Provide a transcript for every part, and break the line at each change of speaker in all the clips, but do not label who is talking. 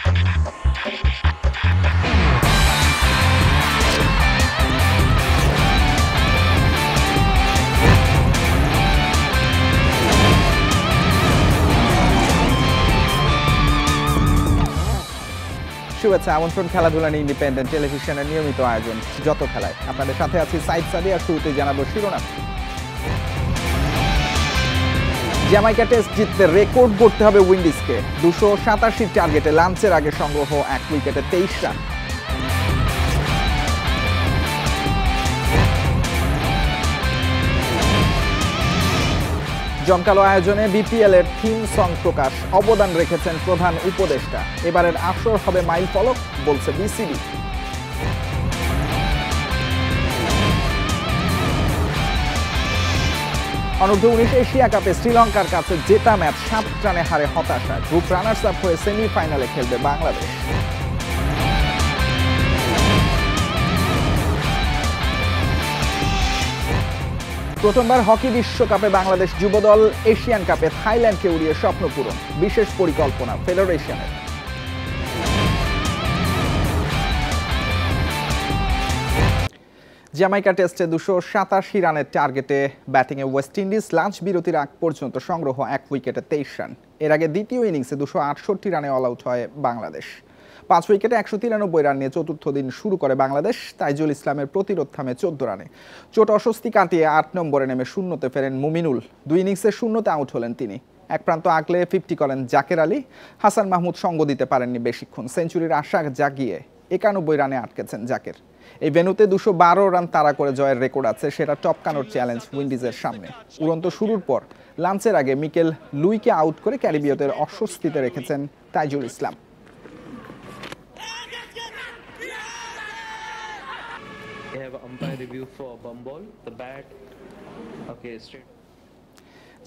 শুভেচ্ছা, আমন্ত্রণ খেলাধুলা ইন্ডিপেন্ডেন্ট টেলিভিশনের নিয়মিত আয়োজন যত খেলায়। আপনাদের সাথে আছি সাইদ সাদি, আর শুরুতেই জানাবো শিরোনাম। জ্যামাইকা টেস্ট জিততে রেকর্ড গড়তে হবে উইন্ডিজকে। 287 টার্গেটে লাঞ্চের আগে সংগ্রহ 1 উইকেটে 23 রান। জমকালো আয়োজনে বিপিএল এর থিম সং প্রকাশ, অবদান রেখেছেন প্রধান উপদেষ্টা। এবারের আসর হবে মাইল ফলক, বলছে বিসিবি। অনূর্ধ্ব-19 এশিয়া কাপে শ্রীলঙ্কার কাছে জেতা ম্যাচ 7 রানে হারে হতাশা। গ্রুপ রানার্স আপ হয়ে সেমিফাইনালে খেলবে বাংলাদেশ। প্রথমবার হকি বিশ্বকাপে বাংলাদেশ যুবদল এশিয়ান কাপে থাইল্যান্ডকে উড়িয়ে স্বপ্ন পূরণ, বিশেষ পরিকল্পনা ফেডারেশনের। জ্যামাইকা টেস্টে 287 রানের টার্গেটে ব্যাটিংয়ে ওয়েস্ট ইন্ডিজ। লাঞ্চ বিরতির আগ পর্যন্ত সংগ্রহ 1 উইকেটে 23 রান। এর আগে দ্বিতীয় ইনিংসে 268 রানে অল আউট হয় বাংলাদেশ। 5 উইকেটে 193 রান নিয়ে চতুর্থ দিন শুরু করে বাংলাদেশ। তাইজুল ইসলামের প্রতিরোধ থামে 14 রানে। চোট অস্বস্তি কাটিয়ে 8 নম্বরে নেমে শূন্যতে ফেরেন মুমিনুল। 2 ইনিংসে শূন্যতে আউট হলেন তিনি। এক প্রান্ত আগলে 50 করেন জাকের আলী। হাসান মাহমুদ সঙ্গ দিতে পারেননি বেশিক্ষণ। সেঞ্চুরির আশা জাগিয়ে 91 রানে আটকেছেন জাকের। এই ভেন্যুতে 212 রান তাড়া করে জয়ের রেকর্ড আছে, সেটা টপকানোর চ্যালেঞ্জ উইন্ডিজের সামনে। উড়ন্ত শুরুর পর লাঞ্চের আগে মিকেল লুইকে আউট করে ক্যারিবীয়দের অস্বস্তিতে রেখেছেন তাইজুল ইসলাম।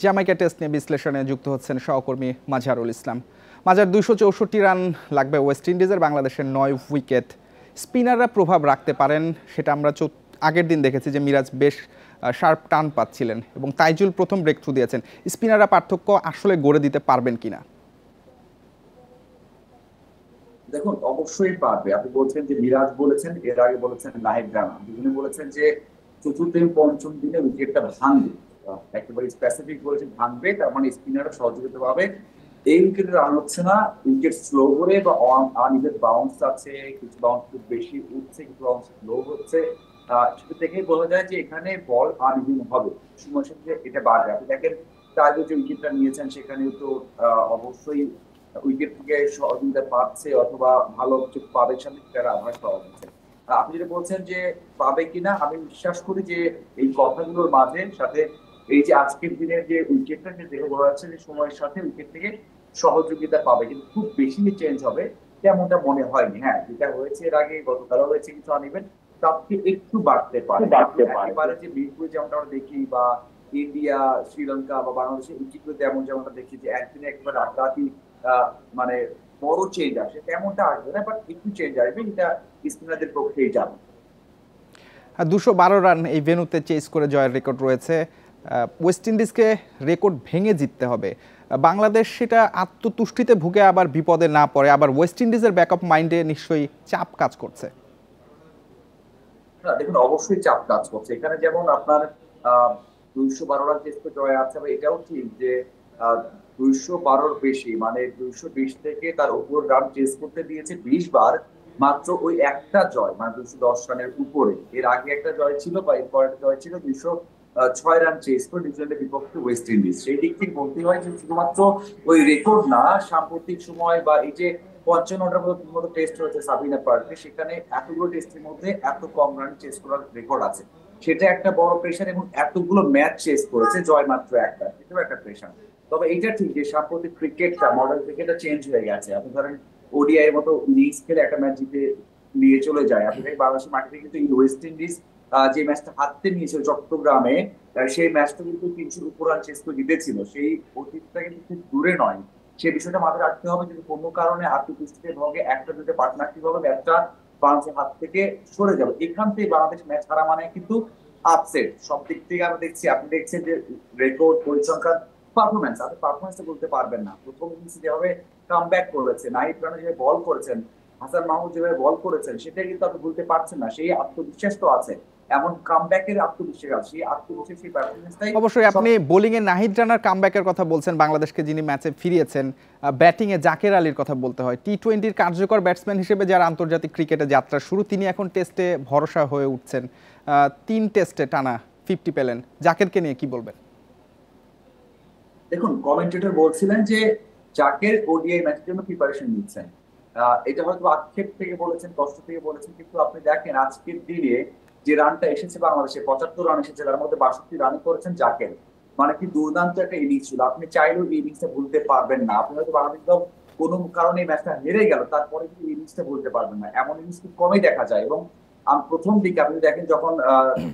জ্যামাইকা টেস্ট নিয়ে বিশ্লেষণে যুক্ত হচ্ছেন সহকর্মী মাঝারুল ইসলাম। মাঝার 264 রান লাগবে ওয়েস্ট ইন্ডিজের। বাংলাদেশের 9 উইকেট। স্পিনাররা প্রভাব রাখতে পারেন, সেটা আমরা আগের দিন দেখেছি যে মিরাজ বেশ শার্প টান পাচ্ছিলেন এবং তাইজুল প্রথম ব্রেক থ্রু দিয়েছেন। স্পিনাররা পার্থক্য আসলে গড়ে দিতে পারবেন কিনা?
দেখুন, অবশ্যই পারবে। আপনি বলছেন যে মিরাজ বলেছেন, এর আগে বলেছেন নাহিদ রানা, দুজনে বলেছেন যে চতুর্থ এবং পঞ্চম দিনে উইকেটটা ভাঙবে। একেবারে স্পেসিফিক বলেছেন ভাঙবে, তার মানে স্পিনাররা সহযোগিতা পাবে। এই উইকেটে রান হচ্ছে না, উইকেট স্লো করে বা আনইভেন বাউন্স আছে, কিছু বাউন্স খুব বেশি উঠছে, কিছু বাউন্স স্লো হচ্ছে। সেটা দেখেই বোঝা যায় যে এখানে বল আনইভেন হবে, সময়ের সাথে এটা বাড়বে। আপনি দেখেন তাইজুল যে উইকেটটা নিয়েছেন সেখানেও তো অবশ্যই উইকেট থেকে সহযোগিতা পাচ্ছে অথবা ভালো কিছু পাবে সামনে তারা আভাস পাওয়া যাচ্ছে। আপনি যেটা বলছেন যে পাবে কিনা, আমি বিশ্বাস করি যে এই কথাগুলোর মাঝে সাথে এই যে আজকের দিনের যে উইকেটটা যে দেখে বলা যাচ্ছে যে সময়ের সাথে উইকেট থেকে সহযোগিতা পাবে, কিন্তু খুব বেশি চেঞ্জ হবে তেমনটা মনে হয়নি। হ্যাঁ, যেটা হয়েছে এর আগে গতকালও হয়েছে কিছু আনইভেন, তার থেকে একটু বাড়তে পারে। একেবারে যে মিরপুরে যেমনটা আমরা দেখি বা ইন্ডিয়া, শ্রীলঙ্কা বা বাংলাদেশের উইকেটগুলোতে যেমনটা দেখি যে একদিনে একবার রাতারাতি মানে বড় চেঞ্জ আসে, তেমনটা আসবে না, বাট একটু চেঞ্জ আসবে, এটা স্পিনারদের পক্ষেই যাবে।
212 রান এই ভেন্যুতে চেস করে জয়ের রেকর্ড রয়েছে। ওয়েস্ট ইন্ডিজকে রেকর্ড ভেঙে জিততে হবে। বাংলাদেশ সেটা আত্মতুষ্টিতে ভুগে আবার বিপদে না পড়ে, আবার ওয়েস্ট ইন্ডিজের ব্যাকআপ মাইন্ডে নিশ্চয়ই চাপ কাজ করছে।
দেখুন, অবশ্যই চাপ কাজ করছে। এখানে যেমন আপনার 212 রান চেস করে জয় আছে, এটাও ঠিক যে 212 বেশি, মানে 220 থেকে তার উপর রান চেস করতে দিয়েছে 20 বার, মাত্র ওই একটা জয়, মানে 210 রানের উপরে। এর আগে একটা জয় ছিল বা এর পরের জয় ছিল 206 রান চেস করে নিউজিল্যান্ডের বিপক্ষে ওয়েস্ট ইন্ডিজ। সেই দিক থেকে বলতে হয় যে শুধুমাত্র ওই রেকর্ড না, সাম্প্রতিক সময় বা এই যে 55টার মতো টেস্ট হয়েছে সাবিনা পার্কে, সেখানে এতগুলো টেস্টের মধ্যে এত কম রান চেস করার রেকর্ড আছে, সেটা একটা বড় প্রেশার। এবং এতগুলো ম্যাচ চেস করেছে, জয় মাত্র একটা, সেটাও একটা প্রেশার। তবে এটা ঠিক যে সাম্প্রতিক ক্রিকেটটা, মডার্ন ক্রিকেটটা চেঞ্জ হয়ে গেছে। আপনি ধরেন ওডিআই এর মতো ইনিংস খেলে একটা ম্যাচ জিতে নিয়ে চলে যায়। আপনি বাংলাদেশের মাটিতে কিন্তু ওয়েস্ট ইন্ডিজ যে ম্যাচটা হাতে নিয়েছিল চট্টগ্রামে, সেই ম্যাচটা কিন্তু 300 উপর রান চেস করে জিতেছিল। সেই অতীতটা কিন্তু খুব দূরে নয়, সেই বিষয়টা মাথায় রাখতে হবে। যদি কোনো কারণে আত্মতুষ্টিতে ভোগে একটা দুটো পার্টনারশিপ হবে, ম্যাচটা বাংলাদেশের হাত থেকে সরে যাবে। এখান থেকে বাংলাদেশ ম্যাচ হারা মানে কিন্তু আপসেট সব দিক থেকে। আমরা দেখছি, আপনি দেখছেন যে রেকর্ড, পরিসংখ্যান, পারফরমেন্স, আপনি পারফরমেন্সটা বলতে পারবেন না। প্রথম ইনিংসে যেভাবে কামব্যাক করেছে, নাহিদ রানা যেভাবে বল করেছেন, হাসান মাহমুদ যেভাবে বল করেছেন, সেটা কিন্তু আপনি ভুলতে পারছেন না। সেই আত্মবিশ্বাস তো আছে, এমন কামব্যাকের আত্মবিশ্বাস আছে, সেই আত্মবিশ্বাস, সেই পারফরমেন্সটাই
অবশ্যই আপনি বোলিং এ নাহিদ রানার কামব্যাকের কথা বলছেন, বাংলাদেশকে যিনি ম্যাচে ফিরিয়েছেন। ব্যাটিং এ জাকের আলীর কথা বলতে হয়। টি-20-র কার্যকর ব্যাটসম্যান হিসেবে যারা আন্তর্জাতিক ক্রিকেটে যাত্রা শুরু, তিনি এখন টেস্টে ভরসা হয়ে উঠছেন। 3 টেস্টে টানা 50 পেলেন। জাকেরকে নিয়ে কি বলবেন?
দেখুন, কমেন্টেটর বলছিলেন যে জাকের ওডিআই ম্যাচের জন্য প্রিপারেশন নিচ্ছেন। এটা হয়তো আক্ষেপ থেকে বলেছেন, কষ্ট থেকে বলেছেন, কিন্তু আপনি দেখেন আজকের দিনে যে রানটা এসেছে বাংলাদেশে, 75 রান এসেছে, তার মধ্যে 62 রান করেছেন জাকের। মানে কি দুর্দান্ত একটা ইনিংস ছিল। আপনি চাইলেও এই ইনিংসটা ভুলতে পারবেন না। আপনি হয়তো বাংলাদেশ দল কোনো কারণে এই ম্যাচটা হেরে গেল, তারপরে কিন্তু ইনিংসটা ভুলতে পারবেন না। এমন ইনিংস খুব কমই দেখা যায়। এবং প্রথম দিকে আপনি দেখেন যখন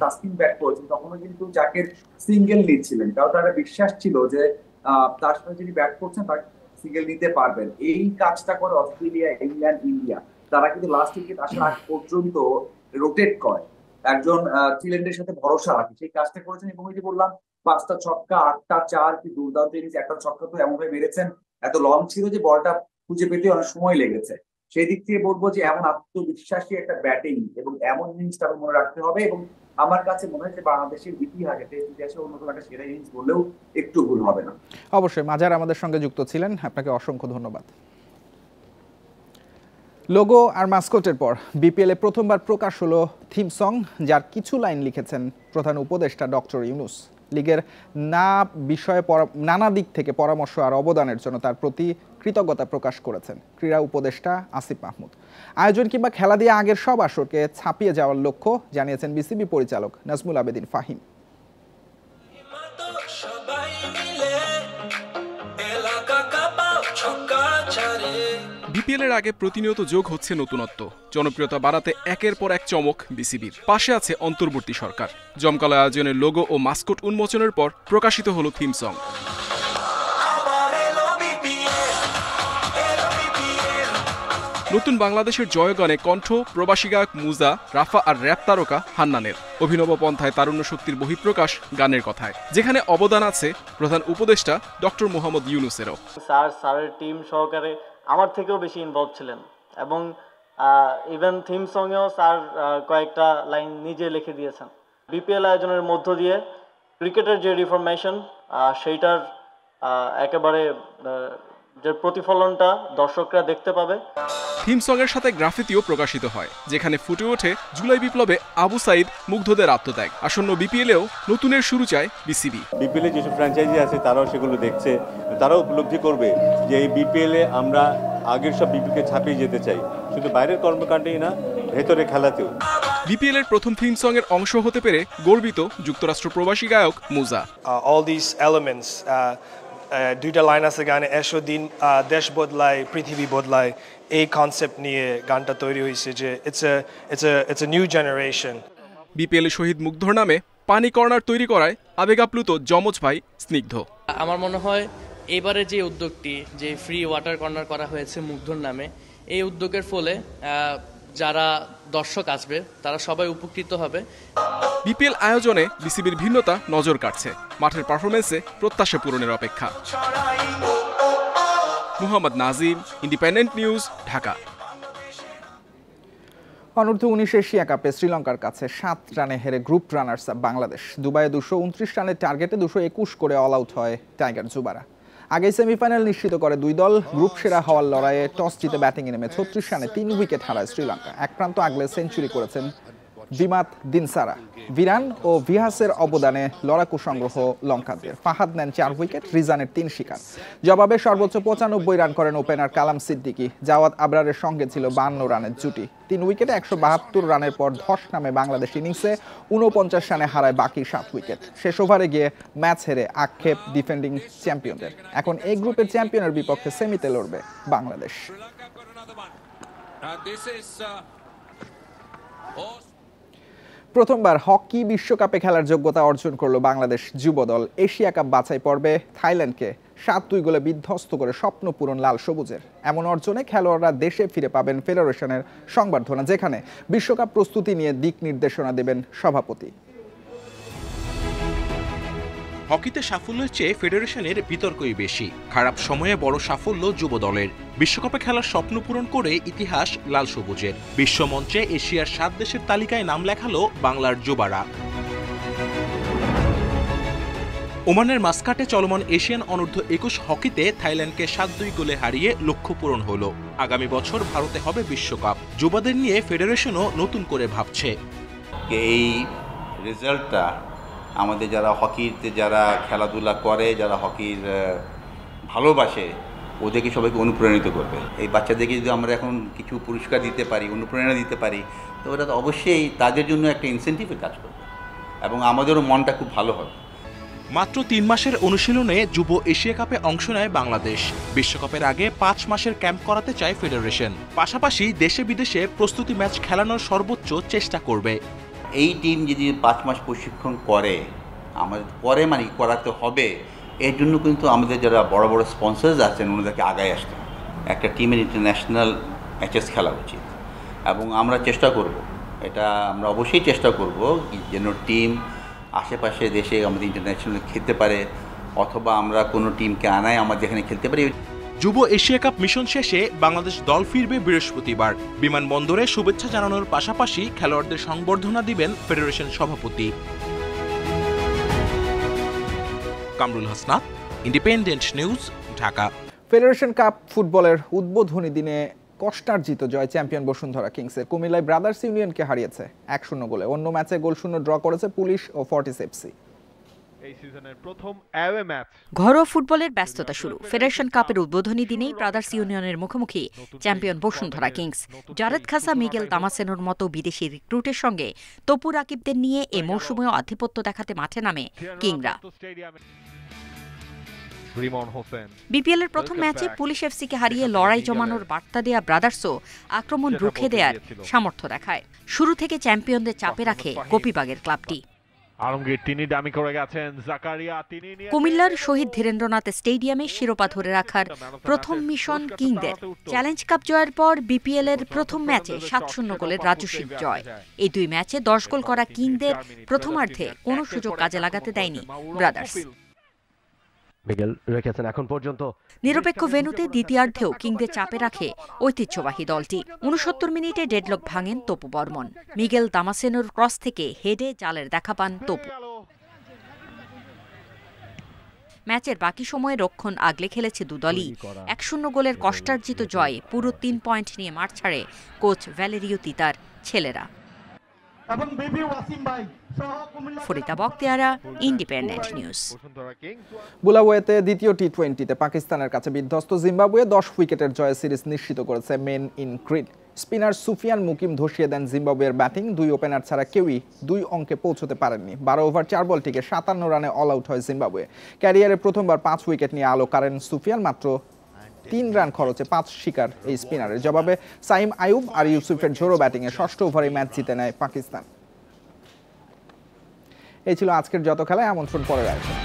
তাসকিন ব্যাট করেছেন, তখনও কিন্তু জাকের সিঙ্গেল লিড ছিলেন, কারণ তার একটা বিশ্বাস ছিল যে তার সাথে যিনি ব্যাট করছেন তার সিঙ্গেল নিতে পারবেন। এই কাজটা করে অস্ট্রেলিয়া, ইংল্যান্ড, ইন্ডিয়া। তারা কিন্তু লাস্ট উইকেট আসার আগ পর্যন্ত রোটেট করে, একজন থিল্যান্ডের সাথে ভরসা রাখে, সেই কাজটা করেছেন। এবং এই যে বললাম 5টা ছক্কা, 8টা 4, কি দুর্দান্ত ইনিংস। একটা ছক্কা তো এমন ভাবে মেরেছেন, এত লং ছিল যে বলটা খুঁজে পেতে অনেক সময় লেগেছে। সেই দিক থেকে বলবো যে এমন আত্মবিশ্বাসী একটা ব্যাটিং এবং এমন ইনিংসটা মনে রাখতে হবে। এবং আমার কাছে মনে হয় যে বাংলাদেশের ইতিহাসে, টেস্ট ইতিহাসে অন্যতম একটা সেরা ইনিংস বললেও একটু ভুল হবে না।
অবশ্যই মাজার আমাদের সঙ্গে যুক্ত ছিলেন, আপনাকে অসংখ্য ধন্যবাদ। লোগো আর মাস্কটের পর বিপিএল এ প্রথমবার প্রকাশ হলো থিম সং, যার কিছু লাইন লিখেছেন প্রধান উপদেষ্টা ডক্টর ইউনূস। লিগের নানা দিক থেকে পরামর্শ আর অবদানের জন্য তার প্রতি কৃতজ্ঞতা প্রকাশ করেছেন ক্রীড়া উপদেষ্টা আসিফ মাহমুদ। আয়োজন কিংবা খেলা দিয়ে আগের সব আসরকে ছাপিয়ে যাওয়ার লক্ষ্য জানিয়েছেন বিসিবি পরিচালক নাজমুল আবেদিন ফাহিম।
বিপিএল এর আগে প্রতিনিয়ত যোগ হচ্ছে নতুনত্ব, জনপ্রিয়তা বাড়াতে একের পর এক চমক বিসিবির। পাশে আছে অন্তর্বর্তী সরকার। জমকালো আয়োজনের লোগো ও মাস্কট উন্মোচনের পর প্রকাশিত হলো থিম সং। নতুন বাংলাদেশের জয়গানে কণ্ঠ প্রবাসী গায়ক মুজা, রাফা আর র্যাপ তারকা হান্নানের। অভিনব পন্থায় তারুণ্য শক্তির বহিঃপ্রকাশ গানের কথায়, যেখানে অবদান আছে প্রধান উপদেষ্টা ডক্টর মোহাম্মদ ইউনূসেরও।
স্যারের টিম সহকারে আমার থেকেও বেশি ইনভলভ ছিলেন, এবং ইভেন থিম সঙ্গেও স্যার কয়েকটা লাইন নিজে লিখে দিয়েছেন। বিপিএল আয়োজনের মধ্য দিয়ে ক্রিকেটের যে রিফরমেশন, সেইটার একেবারে যে প্রতিফলনটা দর্শকরা দেখতে পাবে।
থিম সং এর সাথে গ্রাফিতিও প্রকাশিত হয়, যেখানে ফুটে ওঠে জুলাই বিপ্লবে আবু সাইদ মুগ্ধদের আত্মত্যাগ। আসন্ন বিপিএলেও নতুনের শুরু চায় বিসিবি।
বিপিএল এ যেসব ফ্র্যাঞ্চাইজি আছে তারাও সেগুলো দেখছে, তারাও উপলব্ধি করবে যে এই বিপিএল এ আমরা আগের সব বিপিএলকে ছাপিয়ে যেতে চাই, শুধু বাইরের কর্মকাণ্ডেই না, ভেতরে খেলাতেও।
বিপিএল এর প্রথম থিম সং এর অংশ হতে পেরে গর্বিত যুক্তরাষ্ট্র প্রবাসী গায়ক মুজা।
All these elements, দুইটা লাইন আছে গানে, এসো দিন দেশ বদলায় পৃথিবী বদলায়, এই কনসেপ্ট নিয়ে গানটা তৈরি হয়েছে, যে it's a new generation।
BPL এ শহীদ মুগ্ধর নামে পানি কর্নার তৈরি করায় আবেগাপ্লুত যমজ ভাই স্নিগ্ধ।
আমার মনে হয় এবারে যে উদ্যোগটি, যে ফ্রি ওয়াটার কর্নার করা হয়েছে মুগ্ধর নামে, এই উদ্যোগের ফলে যারা দর্শক আসবে তারা সবাই উপকৃত হবে।
বিপিএল আয়োজনে বিসিবির ভিন্নতা নজর কাটছে, মাঠের পারফরমেন্সে প্রত্যাশা পূরণের অপেক্ষা। Muhammad Nazim, independent news, Dhaka.
অনূর্ধ্ব-19 এশিয়া কাপে শ্রীলঙ্কার কাছে 7 রানে হেরে গ্রুপ রানার্স আপ বাংলাদেশ। দুবাইয়ে 229 রানের টার্গেটে 221 করে অল আউট হয় টাইগার যুবারা। আগেই সেমিফাইনাল নিশ্চিত করে দুই দল। গ্রুপ সেরা হওয়ার লড়াইয়ে টস জিতে ব্যাটিংয়ে নেমে 36 রানে 3 উইকেট হারায় শ্রীলঙ্কা। এক প্রান্ত আগলে সেঞ্চুরি করেছেন বিমাত দিনসারা। ভিরান ও ভিহাসের অবদানে লড়াকু সংগ্রহ লঙ্কানদের। ফাহাদ নেন 4 উইকেট, রিজানের 3 শিকার। জবাবে সর্বোচ্চ 95 রান করেন ওপেনার কালাম সিদ্দিকী। জাওয়াদ আবরারের সঙ্গে ছিল 52 রানের জুটি। 3 উইকেটে 172 রানের পর ধস নামে বাংলাদেশ ইনিংসে 49 রানে হারায় বাকি 7 উইকেট। শেষ ওভারে গিয়ে ম্যাচ হেরে আক্ষেপ ডিফেন্ডিং চ্যাম্পিয়নদের। এখন এই গ্রুপের চ্যাম্পিয়নের বিপক্ষে সেমিতে লড়বে বাংলাদেশ। প্রথমবার হকি বিশ্বকাপে খেলার যোগ্যতা অর্জন করলো বাংলাদেশ যুব দল। এশিয়া কাপ বাছাই পর্বে থাইল্যান্ডকে 7-2 গোলে বিধ্বস্ত করে স্বপ্ন পূরণ লাল সবুজের। এমন অর্জনে খেলোয়াড়রা দেশে ফিরে পাবেন ফেডারেশনের সংবর্ধনা, যেখানে বিশ্বকাপ প্রস্তুতি নিয়ে দিক নির্দেশনা দেবেন সভাপতি।
হকিতে সাফল্যের চেয়ে ফেডারেশনের বিতর্কই বেশি। খারাপ সময়ে বড় সাফল্য যুব দলের। বিশ্বকাপে খেলার স্বপ্ন পূরণ করে ইতিহাস লাল সবুজের। বিশ্বমঞ্চে এশিয়ার 7 দেশের তালিকায় নাম লেখালো বাংলার যুবারা। ওমানের মাস্কাটে চলমান এশিয়ান অনূর্ধ্ব 21 হকিতে থাইল্যান্ডকে 7-2 গোলে হারিয়ে লক্ষ্য পূরণ হলো। আগামী বছর ভারতে হবে বিশ্বকাপ। যুবাদের নিয়ে ফেডারেশনও নতুন করে ভাবছে।
এই রেজাল্টটা আমাদের যারা হকিতে যারা খেলাধুলা করে, যারা হকির ভালোবাসে, ওদেরকে সবাইকে অনুপ্রাণিত করবে। এই বাচ্চাদেরকে যদি আমরা এখন কিছু পুরস্কার দিতে পারি, অনুপ্রেরণা দিতে পারি, তো ওটা তো অবশ্যই তাদের জন্য একটা ইনসেন্টিভের কাজ করবে এবং আমাদেরও মনটা খুব ভালো হবে।
মাত্র 3 মাসের অনুশীলনে যুব এশিয়া কাপে অংশ নেয় বাংলাদেশ। বিশ্বকাপের আগে 5 মাসের ক্যাম্প করাতে চায় ফেডারেশন। পাশাপাশি দেশে বিদেশে প্রস্তুতি ম্যাচ খেলানোর সর্বোচ্চ চেষ্টা করবে।
এই টিম যদি 5 মাস প্রশিক্ষণ করে, আমাদের পরে মানে করাতে হবে, এর জন্য কিন্তু আমাদের যারা বড় বড় স্পন্সর্স আছেন ওনাদেরকে আগায় আসতে হবে। একটা টিমের ইন্টারন্যাশনাল ম্যাচেস খেলা উচিত এবং আমরা চেষ্টা করব, এটা আমরা অবশ্যই চেষ্টা করব যেন টিম আশেপাশে দেশে আমাদের ইন্টারন্যাশনাল খেলতে পারে, অথবা আমরা কোনো টিমকে আনায় আমাদের এখানে খেলতে পারি।
যুব এশিয়া কাপ মিশন শেষে বাংলাদেশ দল ফিরবে বৃহস্পতিবার। বিমানবন্দরে শুভেচ্ছা জানানোর পাশাপাশি খেলোয়াড়দের সংবর্ধনা দিবেন ফেডারেশন সভাপতি। Kamrul Hasnat, independent news, Dhaka.
Federation cup ফুটবলের উদ্বোধনী দিনে কষ্টার্জিত জয় চ্যাম্পিয়ন বসুন্ধরা কিংসের। কুমিল্লায় ব্রাদার্স ইউনিয়নকে হারিয়েছে 1-0 গোলে। অন্য ম্যাচে গোলশূন্য ড্র করেছে পুলিশ ও ফর্টিস এফসি।
ঘরোয়া ফুটবলের ব্যস্ততা শুরু। ফেডারেশন কাপের উদ্বোধনী দিনেই ব্রাদার্স ইউনিয়নের মুখোমুখি চ্যাম্পিয়ন বসুন্ধরা কিংস। জারেদ খাসা, মিগেল দামাসেনোর মতো বিদেশি রিক্রুটের সঙ্গে তপু রাকিবদের নিয়ে এ মৌসুমেও আধিপত্য দেখাতে মাঠে নামে কিংরা। বিপিএল এর প্রথম ম্যাচে পুলিশ এফসিকে হারিয়ে লড়াই জমানোর বার্তা দেয়া ব্রাদার্সও আক্রমণ রুখে দেওয়ার সামর্থ্য দেখায়। শুরু থেকে চ্যাম্পিয়নদের চাপে রাখে গোপীবাগের ক্লাবটি। কুমিল্লার শহীদ ধীরেন্দ্রনাথ স্টেডিয়ামে শিরোপা ধরে রাখার প্রথম মিশন কিংদের। চ্যালেঞ্জ কাপ জয়ের পর বিপিএল এর প্রথম ম্যাচে 7-0 গোলের রাজস্বিক জয়। এই 2 ম্যাচে 10 গোল করা কিংদের প্রথমার্ধে কোনো সুযোগ কাজে লাগাতে দেয়নি ব্রাদার্স। নিরপেক্ষ ভেন্যুতে দ্বিতীয়ার্ধেও কিংদের চাপে রাখে ঐতিহ্যবাহী দলটি। 69 মিনিটে ডেডলক ভাঙেন তপু বর্মন। মিগেল দামাসেনোর ক্রস থেকে হেডে জালের দেখা পান তপু। ম্যাচের বাকি সময়ে রক্ষণ আগলে খেলেছে দুদলই। 1-0 গোলের কষ্টার্জিত জয়ে পুরো 3 পয়েন্ট নিয়ে মাঠ ছাড়ে কোচ ভ্যালেরিও তিতার ছেলেরা। Farida Bakhtiara, independent news.
বুলাওয়েতে দ্বিতীয় টি20তে পাকিস্তানের কাছে বিধ্বস্ত জিম্বাবুয়ে 10 উইকেটের জয়ে সিরিজ নিশ্চিত করেছে men in green. Spinner Sufiyan Muqim ধসিয়ে দেন জিম্বাবুয়ের ব্যাটিং। 2 ওপেনার ছাড়া কেউই 2 অঙ্কে পৌঁছতে পারেননি। 12 ওভার 4 বল টিকে 57 রানে অল আউট হয় জিম্বাবুয়ে। ক্যারিয়ারে প্রথমবার 5 উইকেট নিয়ে আলো কারেন সুফিয়ান। মাত্র 3 রান খরচে 5 শিকার এই স্পিনারের। জবাবে সাইম আইয়ুব আর ইউসুফের ঝোড়ো ব্যাটিংয়ে ষষ্ঠ ওভারে ম্যাচ জিতে নেয় পাকিস্তান। এই ছিল আজকের যত খেলায়। আমন্ত্রণ পরের আয়োজন।